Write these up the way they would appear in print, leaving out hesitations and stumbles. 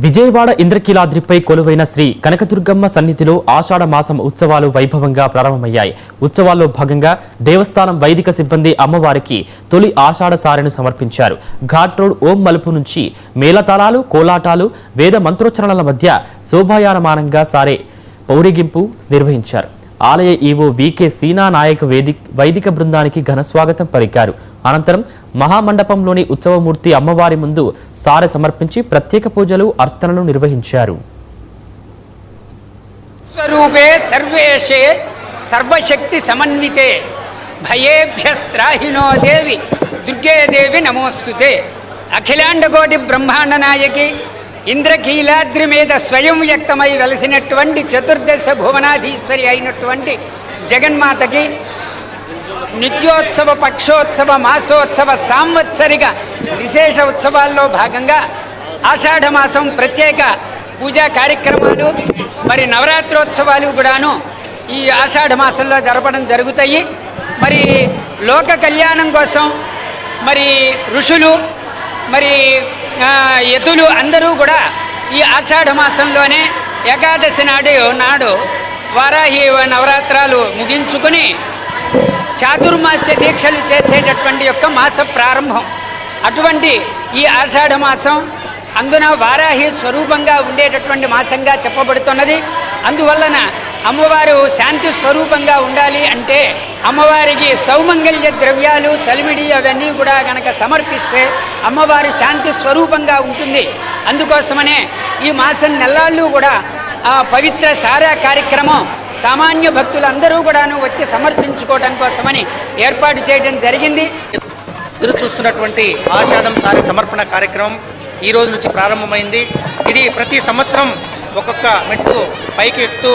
విజయవాడ ఇంద్రకీలాద్రిపై కొలువైన శ్రీ కనకదుర్గమ్మ సన్నిధిలో ఆషాఢ మాసం ఉత్సవాలు వైభవంగా ప్రారంభమయ్యాయి. ఉత్సవాల్లో భాగంగా దేవస్థానం వైదిక సిబ్బంది అమ్మవారికి తొలి ఆషాఢ సారెను సమర్పించారు. ఘాట్ రోడ్ ఓం మలుపు నుంచి మేళతాళాలు, కోలాటాలు, వేద మంత్రోచ్చరణల మధ్య శోభాయానమానంగా సారే పౌరిగింపు నిర్వహించారు. ఆలయ ఈవో వికే సీనా నాయక్ వైదిక బృందానికి ఘన స్వాగతం పలికారు. అనంతరం మహామండపంలోని ఉత్సవమూర్తి అమ్మవారి ముందు సారె సమర్పించి ప్రత్యేక పూజలు, అర్చనలు నిర్వహించారు. స్వరూపే సర్వేషే సర్వశక్తి సమన్వితే భయేభ్యస్త్రాహినో దేవి దుర్గే దేవి నమోస్తుతే. అఖిలాండకోటి బ్రహ్మాండ నాయకి ఇంద్రకీలాద్రి మీద స్వయం వ్యక్తమై వెలసినటువంటి చతుర్దశ భువనాధీశ్వరి అయినటువంటి జగన్మాతకి నిత్యోత్సవ, పక్షోత్సవ, మాసోత్సవ, సాంవత్సరిక విశేష ఉత్సవాల్లో భాగంగా ఆషాఢమాసం ప్రత్యేక పూజా కార్యక్రమాలు, మరి నవరాత్రోత్సవాలు కూడాను ఈ ఆషాఢమాసంలో జరపడం జరుగుతాయి. మరి లోక కళ్యాణం కోసం మరి ఋషులు, మరి యతులు అందరూ కూడా ఈ ఆషాఢమాసంలోనే ఏకాదశి నాడు వారాహి నవరాత్రాలు ముగించుకుని చాతుర్మాస్య దీక్షలు చేసేటటువంటి యొక్క మాస ప్రారంభం. అటువంటి ఈ ఆషాఢ మాసం అందున వారాహి స్వరూపంగా ఉండేటటువంటి మాసంగా చెప్పబడుతున్నది. అందువలన అమ్మవారు శాంతి స్వరూపంగా ఉండాలి అంటే అమ్మవారికి సౌమంగళ్య ద్రవ్యాలు, చలిమిడి అవన్నీ కూడా కనుక సమర్పిస్తే అమ్మవారు శాంతి స్వరూపంగా ఉంటుంది. అందుకోసమనే ఈ మాసం నెల్లాళ్ళు కూడా ఆ పవిత్ర సారా కార్యక్రమం సామాన్య భక్తులందరూ కూడాను వచ్చి సమర్పించుకోవడం కోసమని ఏర్పాటు చేయడం జరిగింది. ఎదురు చూస్తున్నటువంటి ఆషాఢం సారే సమర్పణ కార్యక్రమం ఈ రోజు నుంచి ప్రారంభమైంది. ఇది ప్రతి సంవత్సరం ఒక్కొక్క మెట్టు పైకి ఎక్కుతూ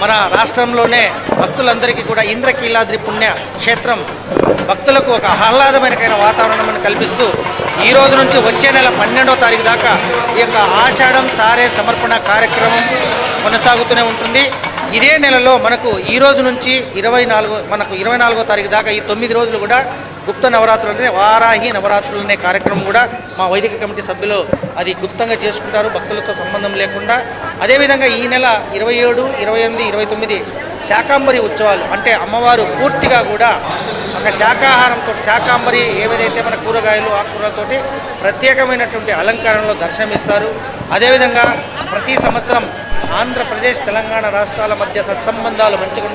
మన రాష్ట్రంలోనే భక్తులందరికీ కూడా ఇంద్రకీలాద్రి పుణ్య క్షేత్రం భక్తులకు ఒక ఆహ్లాదమైన వాతావరణం కల్పిస్తూ ఈ రోజు నుంచి వచ్చే నెల 12వ తారీఖు దాకా ఈ యొక్క ఆషాఢం సారే సమర్పణ కార్యక్రమం కొనసాగుతూనే ఉంటుంది. ఇదే నెలలో మనకు ఈ రోజు నుంచి 24వ తారీఖు దాకా ఈ 9 రోజులు కూడా గుప్త నవరాత్రులు అంటే వారాహి నవరాత్రులు అనే కార్యక్రమం కూడా మా వైదిక కమిటీ సభ్యులు అది గుప్తంగా చేసుకుంటారు, భక్తులతో సంబంధం లేకుండా. అదేవిధంగా ఈ నెల 27, 28, 29 శాకాంబరి ఉత్సవాలు అంటే అమ్మవారు పూర్తిగా కూడా ఒక శాకాహారంతో శాకాంబరి ఏవైతే మన కూరగాయలు, ఆకుకూరలతోటి ప్రత్యేకమైనటువంటి అలంకారంలో దర్శనమిస్తారు. అదేవిధంగా ప్రతి సంవత్సరం ఆంధ్రప్రదేశ్, తెలంగాణ రాష్ట్రాల మధ్య సత్సంబంధాలు మంచిగా